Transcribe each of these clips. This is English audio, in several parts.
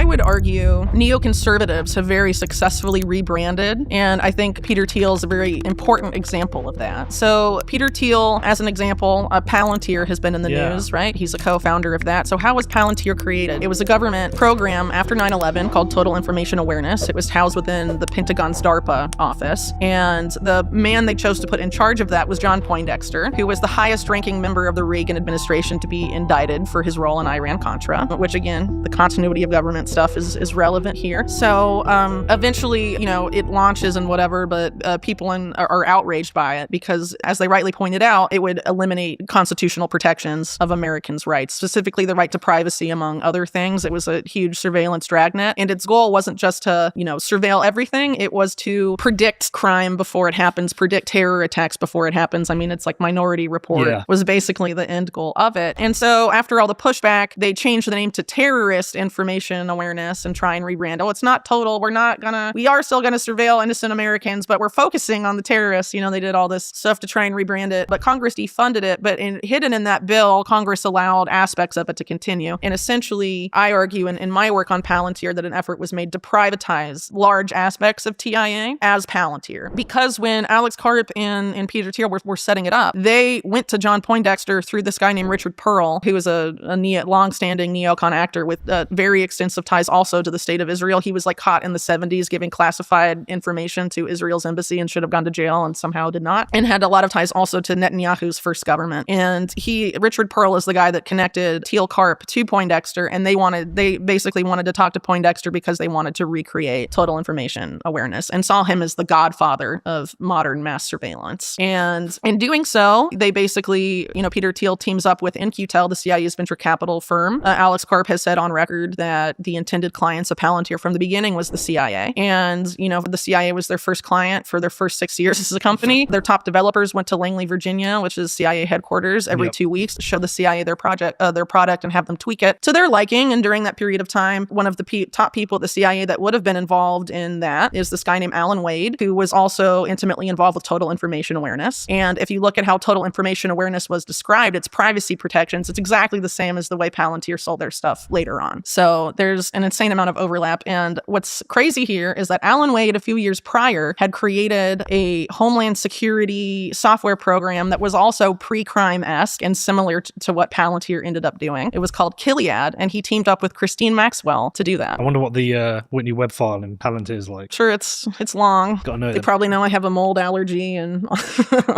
would argue neoconservatives have very successfully rebranded, and I think Peter Thiel is a very important example of that. So Peter Thiel, as an example, Palantir has been in the news, right? He's a co-founder of that. So how was Palantir created? It was a government program after 9/11 called Total Information Awareness. It was housed within the Pentagon's DARPA office, and the man they chose to put in charge of that was John Poindexter, who was the highest-ranking member of the Reagan administration to be indicted for his role in Iran-Contra, which, again, the continuity of government stuff is relevant here. So eventually, it launches and whatever, but people are outraged by it because, as they rightly pointed out, it would eliminate constitutional protections of Americans' rights, specifically the right to privacy, among other things. It was a huge surveillance dragnet, and its goal wasn't just to, surveil everything. It was to predict crime before it happens, predict terror attacks before it happens. I mean, it's like Minority Report was basically the end goal of it. And so after all the pushback, they changed the name to Terrorist Information Awareness and try and rebrand. Oh, it's not total. We are still gonna surveil innocent Americans, but we're focusing on the terrorists. They did all this stuff to try and rebrand it, but Congress defunded it. But hidden in that bill, Congress allowed aspects of it to continue. And essentially, I argue in my work on Palantir that an effort was made to privatize large aspects of TIA as Palantir. Because when Alex Karp and Peter Thiel were setting it up, they went to John Poindexter through this guy named Richard Pearl, who was a long-standing neocon actor with very extensive ties also to the state of Israel. He was caught in the 70s giving classified information to Israel's embassy and should have gone to jail and somehow did not, and had a lot of ties also to Netanyahu's first government. And Richard Pearl is the guy that connected Thiel Karp to Poindexter, and they basically wanted to talk to Poindexter because they wanted to recreate total information awareness and saw him as the godfather of modern mass surveillance. And in doing so, they basically, Peter Thiel teams up with In-Q-Tel, the CIA's venture capital firm. Alex Karp has said on record that the intended clients of Palantir from the beginning was the CIA. And, the CIA was their first client for their first 6 years as a company. Their top developers went to Langley, Virginia, which is CIA headquarters, every 2 weeks to show the CIA their product and have them tweak it to their liking. And during that period of time, one of the top people at the CIA that would have been involved in that is this guy named Alan Wade, who was also intimately involved with total information awareness. And if you look at how total information awareness was described, its privacy protections, it's exactly the same as the way Palantir sold their stuff later on. So there's an insane amount of overlap. And what's crazy here is that Alan Wade, a few years prior, had created a Homeland Security software program that was also pre-crime-esque and similar to what Palantir ended up doing. It was called Kiliad, and he teamed up with Christine Maxwell to do that. I wonder what the Whitney Webb file in Palantir is like. Sure, it's long. Gotta know they probably know I have a mold allergy and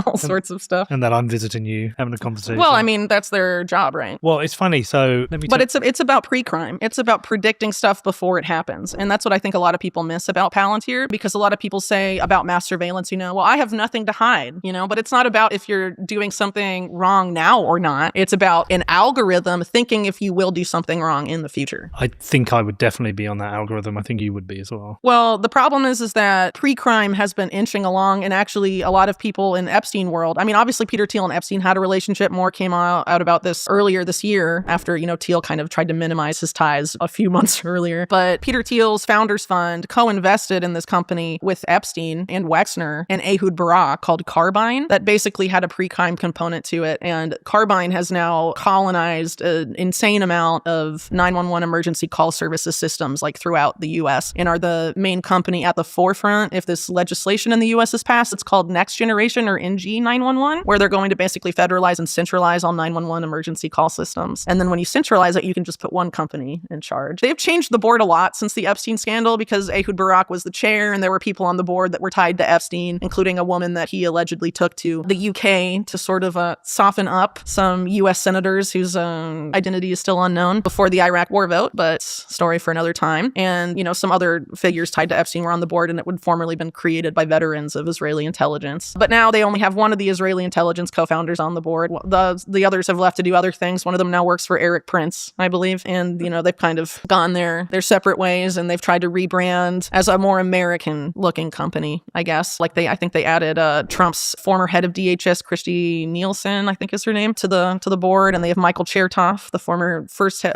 all sorts of stuff. And that I'm visiting you, having a conversation. Well, I mean, that's their job, right? Well, it's funny. So let me. But it's about pre-crime. It's about predicting stuff before it happens, and that's what I think a lot of people miss about Palantir, because a lot of people say about mass surveillance, well, I have nothing to hide, but it's not about if you're doing something wrong now or not. It's about an algorithm thinking if you will do something wrong in the future. I think I would definitely be on that algorithm. I think you would be as well. Well, the problem is that pre-crime has been inching along, and actually a lot of people in Epstein world, I mean, obviously Peter Thiel and Epstein had a relationship. More came out about this earlier this year after, Thiel kind of tried to minimize his ties a few months earlier. But Peter Thiel's Founders Fund co-invested in this company with Epstein and Wexner and Ehud Barak called Carbine that basically had a pre-crime component to it. And Carbine has now colonized an insane amount of 911 emergency call services systems throughout the US, and are the main company at the forefront. If this legislation in the US is passed, it's called Next Generation or NG 911, where they're going to basically federalize and centralize all 911 emergency call systems. And then when you centralize it, you can just put one company in charge. They've changed the board a lot since the Epstein scandal because Ehud Barak was the chair, and there were people on the board that were tied to Epstein, including a woman that he allegedly took to the UK to sort of soften up some US senators whose identity is still unknown before the Iraq war vote, but story for another time. And, some other figures tied to Epstein were on the board, and it would formerly been created by veterans of Israeli intelligence. But now they only have one of the Israeli intelligence co-founders on the board. The others have left to do other things. One of them now works for Eric Prince, I believe. And, they've kind of gone their separate ways, and they've tried to rebrand as a more American-looking company, I guess. I think they added Trump's former head of DHS, Christy Nielsen, I think is her name, to the board, and they have Michael Chertoff, the former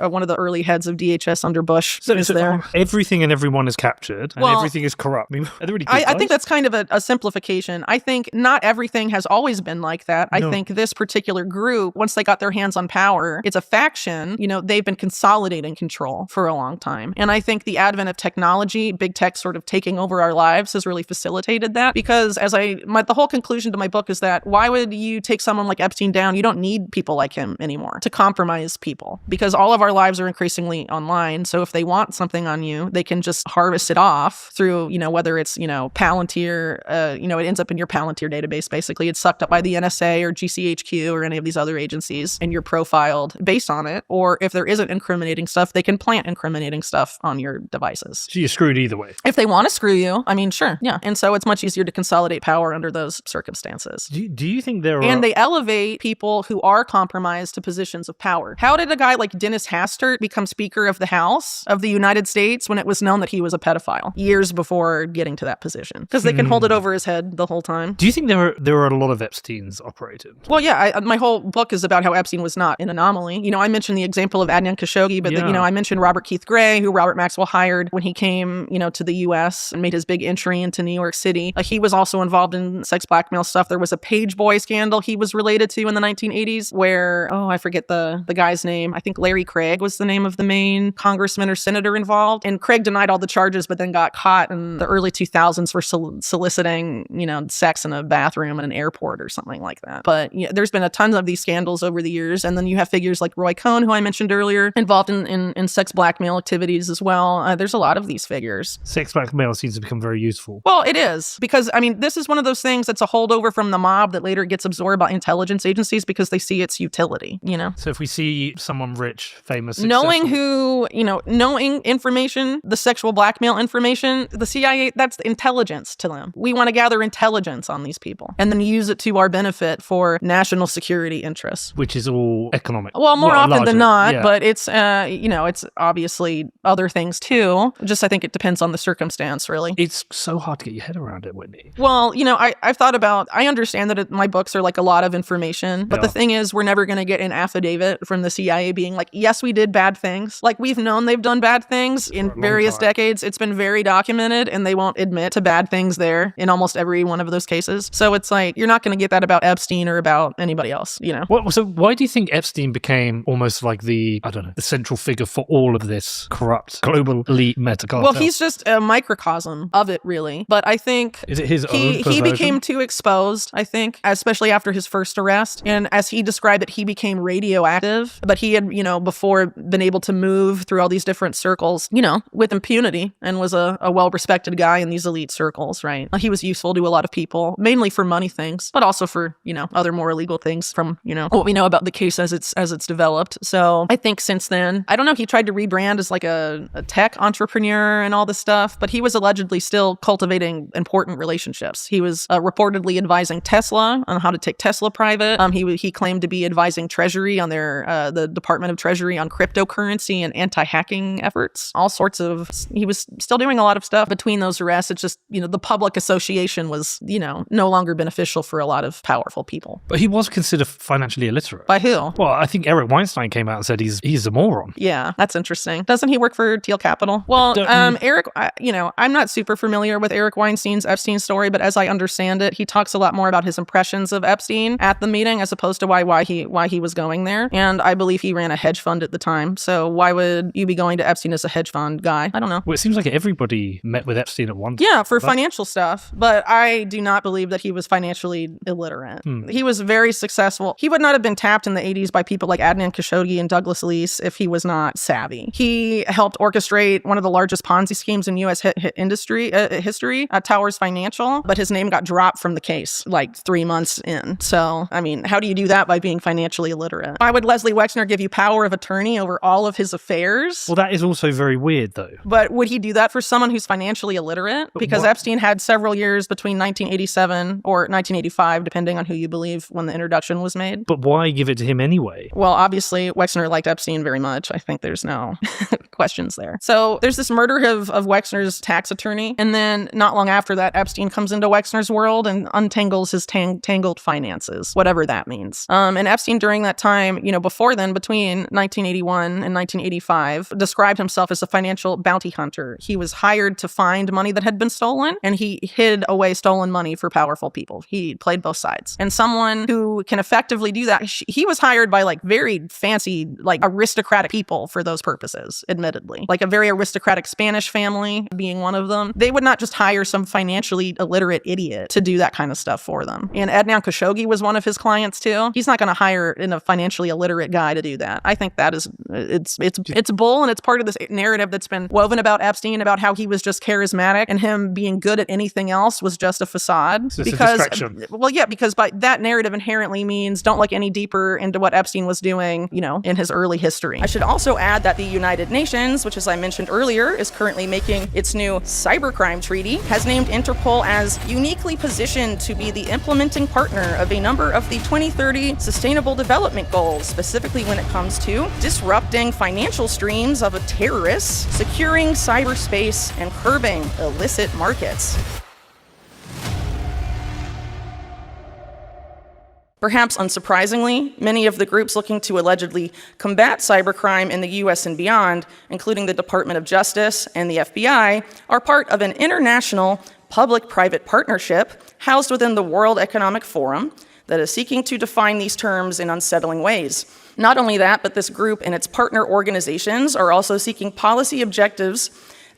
one of the early heads of DHS under Bush. So there. Everything and everyone is captured, and everything is corrupt. I mean, are they really good I think that's kind of a simplification. I think not everything has always been like that. I think this particular group, once they got their hands on power, it's a faction. They've been consolidating control for a long time. And I think the advent of technology, big tech sort of taking over our lives, has really facilitated that. Because the whole conclusion to my book is that why would you take someone like Epstein down? You don't need people like him anymore to compromise people, because all of our lives are increasingly online. So if they want something on you, they can just harvest it off through, whether it's, Palantir, it ends up in your Palantir database. Basically, it's sucked up by the NSA or GCHQ or any of these other agencies, and you're profiled based on it. Or if there isn't incriminating stuff, they can plant incriminating stuff on your devices. So you're screwed either way. If they want to screw you, I mean, sure. Yeah. And so it's much easier to consolidate power under those circumstances. Do you think there are... And they elevate people who are compromised to positions of power. How did a guy like Dennis Hastert become Speaker of the House of the United States when it was known that he was a pedophile years before getting to that position? Because they can hold it over his head the whole time. Do you think there are a lot of Epsteins operated? Well, yeah. My whole book is about how Epstein was not an anomaly. I mentioned the example of Adnan Khashoggi, but I mentioned Robert Keith Gray, who Robert Maxwell hired when he came, to the U.S. and made his big entry into New York City. He was also involved in sex blackmail stuff. There was a page boy scandal he was related to in the 1980s where, I forget the guy's name. I think Larry Craig was the name of the main congressman or senator involved. And Craig denied all the charges, but then got caught in the early 2000s for soliciting, sex in a bathroom at an airport or something like that. But there's been a ton of these scandals over the years. And then you have figures like Roy Cohn, who I mentioned earlier, involved in sex blackmail activities as well. There's a lot of these figures. Sex blackmail seems to become very useful. Well, it is. Because, this is one of those things that's a holdover from the mob that later gets absorbed by intelligence agencies because they see its utility, So if we see someone rich, famous, knowing knowing information, the sexual blackmail information, the CIA, that's intelligence to them. We want to gather intelligence on these people and then use it to our benefit for national security interests. Which is all economic. Well, more often than not, but it's, it's obviously other things too. Just, I think it depends on the circumstance, really. It's so hard to get your head around it, Whitney. Well, I've thought about, I understand that my books are like a lot of information, but the thing is, we're never going to get an affidavit from the CIA being like, yes, we did bad things. Like, we've known they've done bad things in various decades. It's been very documented, and they won't admit to bad things there in almost every one of those cases. So it's like, you're not going to get that about Epstein or about anybody else, So why do you think Epstein became almost like the central figure for all of this corrupt global elite meta-cartel? Well, he's just a microcosm of it, really. But I think... Is it his own he became too exposed, I think, especially after his first arrest. And as he described it, he became radioactive. But he had, before been able to move through all these different circles, with impunity, and was a well-respected guy in these elite circles, right? He was useful to a lot of people, mainly for money things, but also for, other more illegal things from, what we know about the case as it's developed. So I think since then, I don't know, he tried to rebrand as like a tech entrepreneur and all this stuff, but he was allegedly still cultivating important relationships. He was reportedly advising Tesla on how to take Tesla private. He claimed to be advising Treasury on the Department of Treasury on cryptocurrency and anti-hacking efforts. All sorts of, he was still doing a lot of stuff between those arrests. It's just, the public association was, no longer beneficial for a lot of powerful people. But he was considered financially illiterate. By who? Well, I think Eric Weinstein came out and said he's a moron. Yeah, that's interesting. Doesn't he work for Teal Capital? Well, Eric, I'm not super familiar with Eric Weinstein's Epstein story, but as I understand it, he talks a lot more about his impressions of Epstein at the meeting as opposed to why he was going there. And I believe he ran a hedge fund at the time. So why would you be going to Epstein as a hedge fund guy? I don't know. Well, it seems like everybody met with Epstein at one time. Yeah, for financial stuff. But I do not believe that he was financially illiterate. He was very successful. He would not have been tapped in the 80s by people like Adnan Khashoggi and Douglas Leese if he was not savvy. He helped orchestrate one of the largest Ponzi schemes in U.S. history, Towers Financial, but his name got dropped from the case like 3 months in. So, how do you do that by being financially illiterate? Why would Leslie Wexner give you power of attorney over all of his affairs? Well, that is also very weird, though. But would he do that for someone who's financially illiterate? Because Epstein had several years between 1987 or 1985, depending on who you believe, when the introduction was made. But why give it to him anyway? Well, obviously, Wexner liked Epstein very much. I think there's no questions there. So there's this murder of Wexner's tax attorney. And then not long after that, Epstein comes into Wexner's world and untangles his tangled finances, whatever that means. And Epstein during that time, before then, between 1981 and 1985, described himself as a financial bounty hunter. He was hired to find money that had been stolen, and he hid away stolen money for powerful people. He played both sides. And someone who can effectively do that, he was hired by like very fancy, like aristocratic people for those purposes. is, admittedly. Like a very aristocratic Spanish family being one of them. They would not just hire some financially illiterate idiot to do that kind of stuff for them. And Adnan Khashoggi was one of his clients too. He's not going to hire a financially illiterate guy to do that. I think that is, it's bull, and it's part of this narrative that's been woven about Epstein, about how he was just charismatic and him being good at anything else was just a facade. So because by that narrative inherently means don't look any deeper into what Epstein was doing, in his early history. I should also add that the United Nations, which as I mentioned earlier, is currently making its new cybercrime treaty, has named Interpol as uniquely positioned to be the implementing partner of a number of the 2030 Sustainable Development Goals, specifically when it comes to disrupting financial streams of terrorists, securing cyberspace, and curbing illicit markets. Perhaps unsurprisingly, many of the groups looking to allegedly combat cybercrime in the US and beyond, including the Department of Justice and the FBI, are part of an international public-private partnership housed within the World Economic Forum that is seeking to define these terms in unsettling ways. Not only that, but this group and its partner organizations are also seeking policy objectives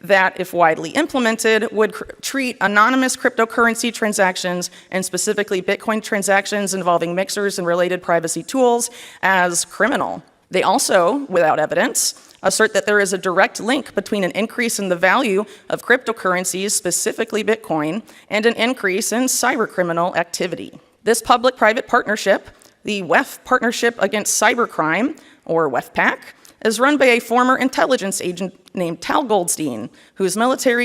that, if widely implemented, would treat anonymous cryptocurrency transactions, and specifically Bitcoin transactions involving mixers and related privacy tools, as criminal. They also, without evidence, assert that there is a direct link between an increase in the value of cryptocurrencies, specifically Bitcoin, and an increase in cybercriminal activity. This public-private partnership, the WEF Partnership Against Cybercrime, or WEFPAC, is run by a former intelligence agent named Tal Goldstein, whose military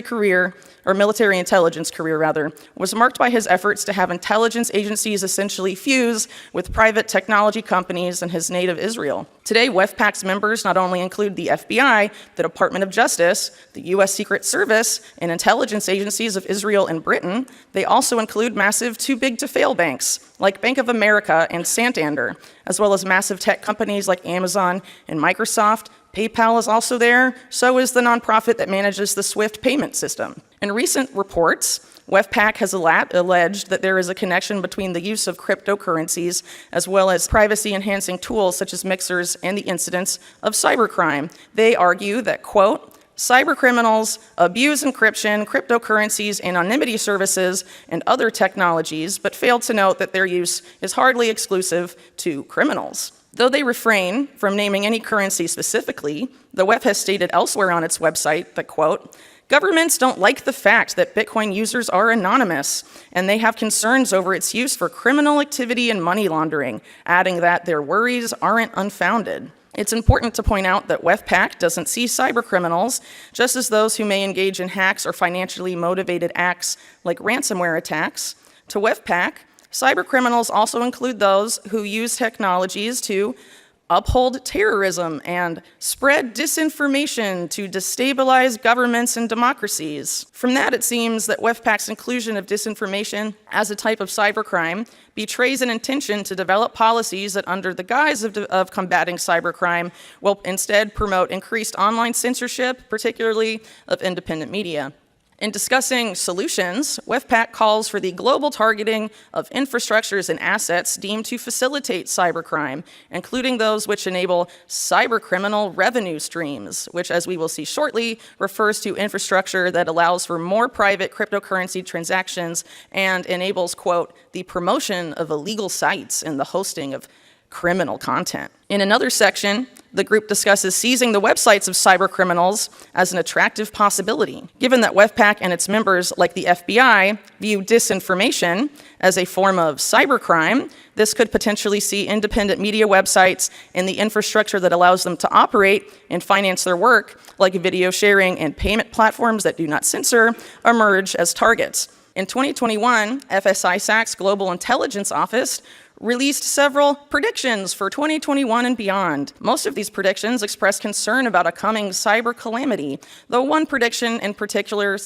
intelligence career, was marked by his efforts to have intelligence agencies essentially fuse with private technology companies in his native Israel. Today, WEFPAC's members not only include the FBI, the Department of Justice, the US Secret Service, and intelligence agencies of Israel and Britain, they also include massive too-big-to-fail banks like Bank of America and Santander, as well as massive tech companies like Amazon and Microsoft. PayPal is also there, so is the nonprofit that manages the SWIFT payment system. In recent reports, WEFPAC has alleged that there is a connection between the use of cryptocurrencies as well as privacy-enhancing tools such as mixers and the incidence of cybercrime. They argue that, quote, cybercriminals abuse encryption, cryptocurrencies, anonymity services, and other technologies, but fail to note that their use is hardly exclusive to criminals. Though they refrain from naming any currency specifically, the WEF has stated elsewhere on its website that, quote, governments don't like the fact that Bitcoin users are anonymous, and they have concerns over its use for criminal activity and money laundering, adding that their worries aren't unfounded. It's important to point out that WEFPAC doesn't see cybercriminals just as those who may engage in hacks or financially motivated acts like ransomware attacks. To WEFPAC, cybercriminals also include those who use technologies to uphold terrorism and spread disinformation to destabilize governments and democracies. From that, it seems that WEFPAC's inclusion of disinformation as a type of cybercrime betrays an intention to develop policies that, under the guise of combating cybercrime, will instead promote increased online censorship, particularly of independent media. In discussing solutions, WEFPAC calls for the global targeting of infrastructures and assets deemed to facilitate cybercrime, including those which enable cybercriminal revenue streams, which, as we will see shortly, refers to infrastructure that allows for more private cryptocurrency transactions and enables, quote, the promotion of illegal sites and the hosting of criminal content. In another section, the group discusses seizing the websites of cybercriminals as an attractive possibility. Given that WEFPAC and its members, like the FBI, view disinformation as a form of cybercrime, this could potentially see independent media websites and the infrastructure that allows them to operate and finance their work, like video sharing and payment platforms that do not censor, emerge as targets. In 2021, FSISAC's Global Intelligence Office released several predictions for 2021 and beyond. Most of these predictions express concern about a coming cyber calamity, though one prediction in particular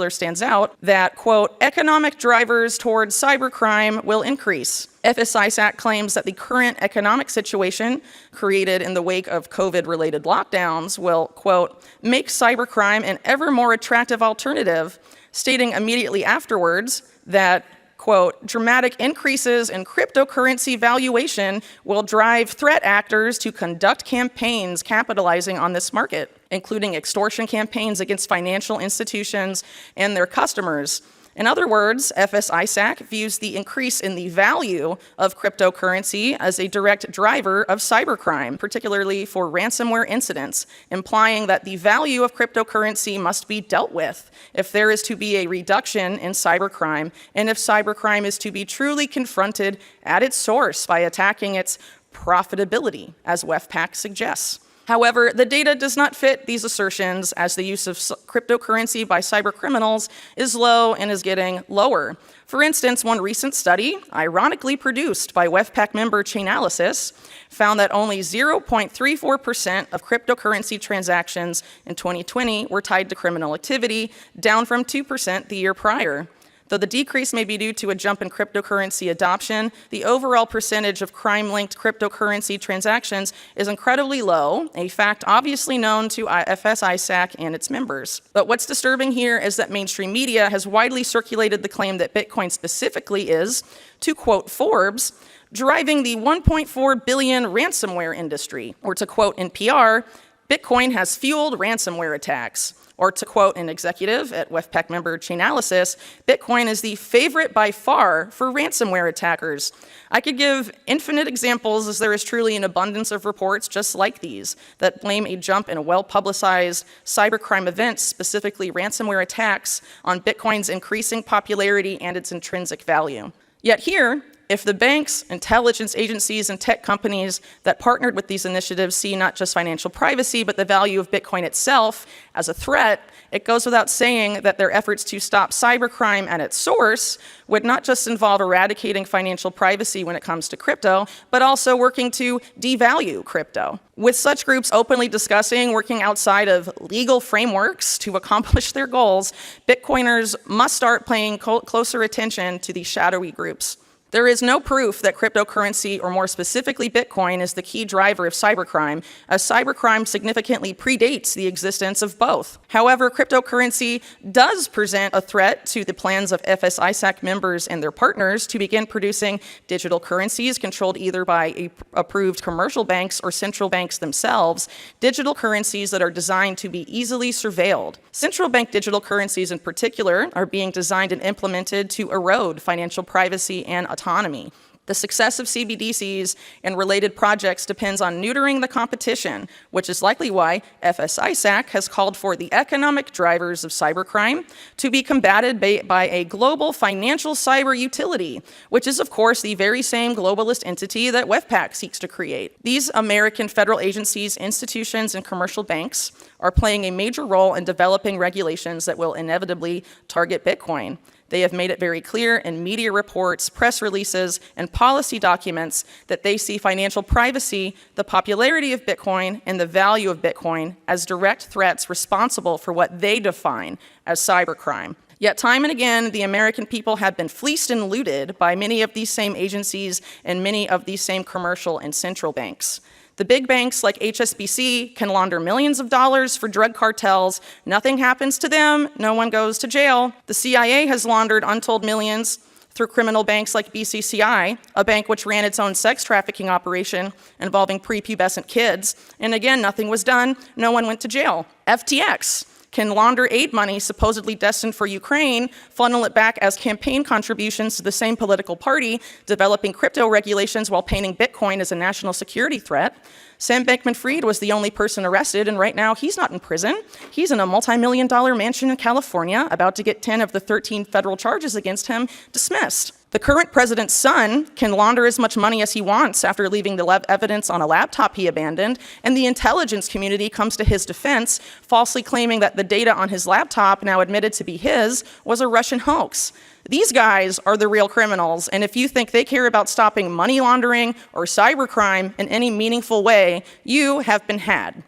stands out that, quote, economic drivers towards cybercrime will increase. FSISAC claims that the current economic situation created in the wake of COVID-related lockdowns will, quote, make cybercrime an ever more attractive alternative, stating immediately afterwards that, quote, dramatic increases in cryptocurrency valuation will drive threat actors to conduct campaigns capitalizing on this market, including extortion campaigns against financial institutions and their customers. In other words, FS-ISAC views the increase in the value of cryptocurrency as a direct driver of cybercrime, particularly for ransomware incidents, implying that the value of cryptocurrency must be dealt with if there is to be a reduction in cybercrime, and if cybercrime is to be truly confronted at its source by attacking its profitability, as WEFPAC suggests. However, the data does not fit these assertions, as the use of cryptocurrency by cybercriminals is low and is getting lower. For instance, one recent study, ironically produced by WEFPAC member Chainalysis, found that only 0.34% of cryptocurrency transactions in 2020 were tied to criminal activity, down from 2% the year prior. Though the decrease may be due to a jump in cryptocurrency adoption, the overall percentage of crime-linked cryptocurrency transactions is incredibly low, a fact obviously known to FS-ISAC and its members. But what's disturbing here is that mainstream media has widely circulated the claim that Bitcoin specifically is, to quote Forbes, driving the 1.4 billion ransomware industry, or to quote NPR, Bitcoin has fueled ransomware attacks. Or to quote an executive at WEFPAC member Chainalysis, Bitcoin is the favorite by far for ransomware attackers. I could give infinite examples, as there is truly an abundance of reports just like these that blame a jump in well-publicized cybercrime events, specifically ransomware attacks, on Bitcoin's increasing popularity and its intrinsic value. Yet here, if the banks, intelligence agencies, and tech companies that partnered with these initiatives see not just financial privacy, but the value of Bitcoin itself as a threat, it goes without saying that their efforts to stop cybercrime at its source would not just involve eradicating financial privacy when it comes to crypto, but also working to devalue crypto. With such groups openly discussing working outside of legal frameworks to accomplish their goals, Bitcoiners must start paying closer attention to these shadowy groups. There is no proof that cryptocurrency, or more specifically Bitcoin, is the key driver of cybercrime, as cybercrime significantly predates the existence of both. However, cryptocurrency does present a threat to the plans of FS-ISAC members and their partners to begin producing digital currencies controlled either by approved commercial banks or central banks themselves, digital currencies that are designed to be easily surveilled. Central bank digital currencies in particular are being designed and implemented to erode financial privacy and autonomy. The success of CBDCs and related projects depends on neutering the competition, which is likely why FS-ISAC has called for the economic drivers of cybercrime to be combated by a global financial cyber utility, which is, of course, the very same globalist entity that WEFPAC seeks to create. These American federal agencies, institutions, and commercial banks are playing a major role in developing regulations that will inevitably target Bitcoin. They have made it very clear in media reports, press releases, and policy documents that they see financial privacy, the popularity of Bitcoin, and the value of Bitcoin as direct threats responsible for what they define as cybercrime. Yet time and again, the American people have been fleeced and looted by many of these same agencies and many of these same commercial and central banks. The big banks like HSBC can launder millions of dollars for drug cartels. Nothing happens to them. No one goes to jail. The CIA has laundered untold millions through criminal banks like BCCI, a bank which ran its own sex trafficking operation involving prepubescent kids. And again, nothing was done. No one went to jail. FTX can launder aid money supposedly destined for Ukraine, funnel it back as campaign contributions to the same political party, developing crypto regulations while painting Bitcoin as a national security threat. Sam Bankman-Fried was the only person arrested, and right now he's not in prison. He's in a multi-million-dollar mansion in California, about to get 10 of the 13 federal charges against him dismissed. The current president's son can launder as much money as he wants after leaving the evidence on a laptop he abandoned, and the intelligence community comes to his defense, falsely claiming that the data on his laptop, now admitted to be his, was a Russian hoax. These guys are the real criminals, and if you think they care about stopping money laundering or cybercrime in any meaningful way, you have been had.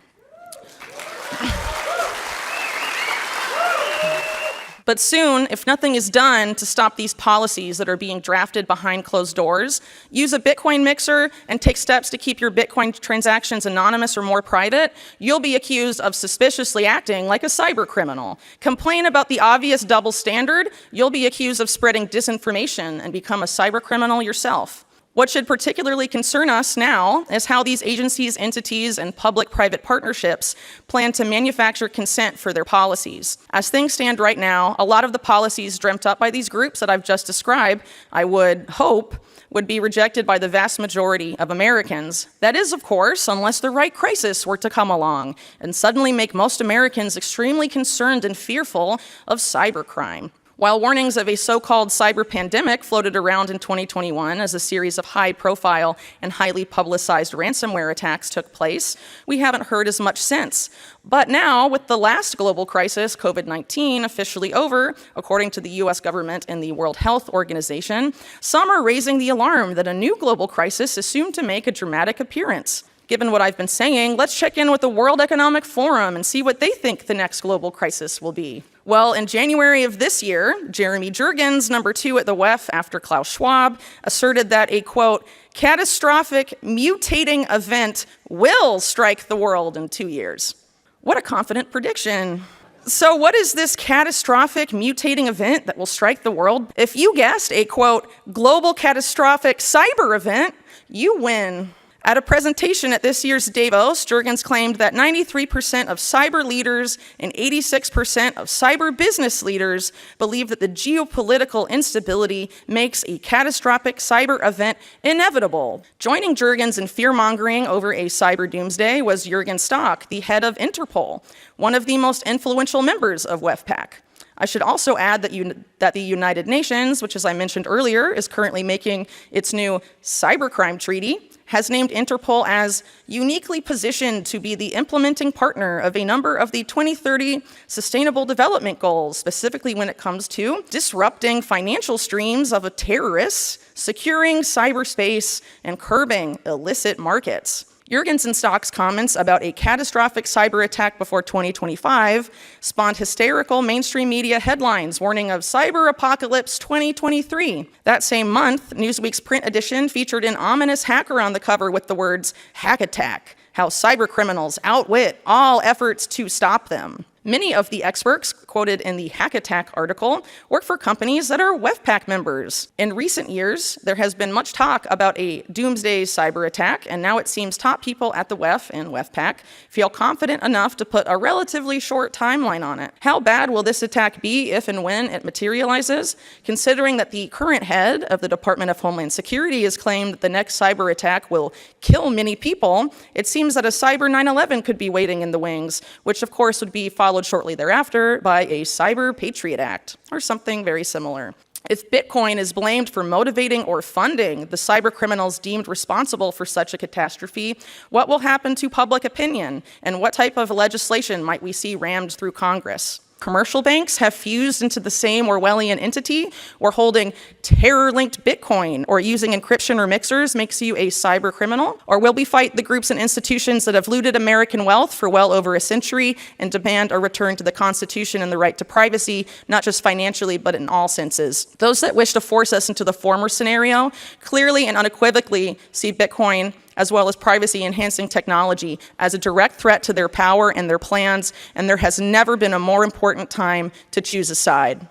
But soon, if nothing is done to stop these policies that are being drafted behind closed doors, use a Bitcoin mixer and take steps to keep your Bitcoin transactions anonymous or more private, you'll be accused of suspiciously acting like a cyber criminal. Complain about the obvious double standard, you'll be accused of spreading disinformation and become a cyber criminal yourself. What should particularly concern us now is how these agencies, entities, and public-private partnerships plan to manufacture consent for their policies. As things stand right now, a lot of the policies dreamt up by these groups that I've just described, I would hope, would be rejected by the vast majority of Americans. That is, of course, unless the right crisis were to come along and suddenly make most Americans extremely concerned and fearful of cybercrime. While warnings of a so-called cyber pandemic floated around in 2021 as a series of high-profile and highly publicized ransomware attacks took place, we haven't heard as much since. But now, with the last global crisis, COVID-19, officially over, according to the US government and the World Health Organization, some are raising the alarm that a new global crisis is soon to make a dramatic appearance. Given what I've been saying, let's check in with the World Economic Forum and see what they think the next global crisis will be. Well, in January of this year, Jeremy Jurgens, number 2 at the WEF after Klaus Schwab, asserted that a, quote, catastrophic mutating event will strike the world in 2 years. What a confident prediction. So what is this catastrophic mutating event that will strike the world? If you guessed a, quote, global catastrophic cyber event, you win. At a presentation at this year's Davos, Jurgens claimed that 93% of cyber leaders and 86% of cyber business leaders believe that the geopolitical instability makes a catastrophic cyber event inevitable. Joining Jurgens in fear-mongering over a cyber doomsday was Jürgen Stock, the head of Interpol, one of the most influential members of WEFPAC. I should also add that the United Nations, which as I mentioned earlier, is currently making its new cybercrime treaty, has named Interpol as uniquely positioned to be the implementing partner of a number of the 2030 Sustainable Development Goals, specifically when it comes to disrupting financial streams of terrorists, securing cyberspace, and curbing illicit markets. Jurgens and Stock's comments about a catastrophic cyber attack before 2025 spawned hysterical mainstream media headlines warning of cyber apocalypse 2023. That same month, Newsweek's print edition featured an ominous hacker on the cover with the words, hack attack, how cyber criminals outwit all efforts to stop them. Many of the experts quoted in the Hack Attack article work for companies that are WEFPAC members. In recent years, there has been much talk about a doomsday cyber attack, and now it seems top people at the WEF and WEFPAC feel confident enough to put a relatively short timeline on it. How bad will this attack be if and when it materializes? Considering that the current head of the Department of Homeland Security has claimed that the next cyber attack will kill many people, it seems that a cyber 9/11 could be waiting in the wings, which of course would be followed shortly thereafter by a Cyber Patriot Act, or something very similar. If Bitcoin is blamed for motivating or funding the cyber criminals deemed responsible for such a catastrophe, what will happen to public opinion, and what type of legislation might we see rammed through Congress? Commercial banks have fused into the same Orwellian entity, where holding terror-linked Bitcoin or using encryption or mixers makes you a cyber criminal? Or will we fight the groups and institutions that have looted American wealth for well over a century and demand a return to the Constitution and the right to privacy, not just financially, but in all senses? Those that wish to force us into the former scenario clearly and unequivocally see Bitcoin as well as privacy-enhancing technology as a direct threat to their power and their plans, and there has never been a more important time to choose a side.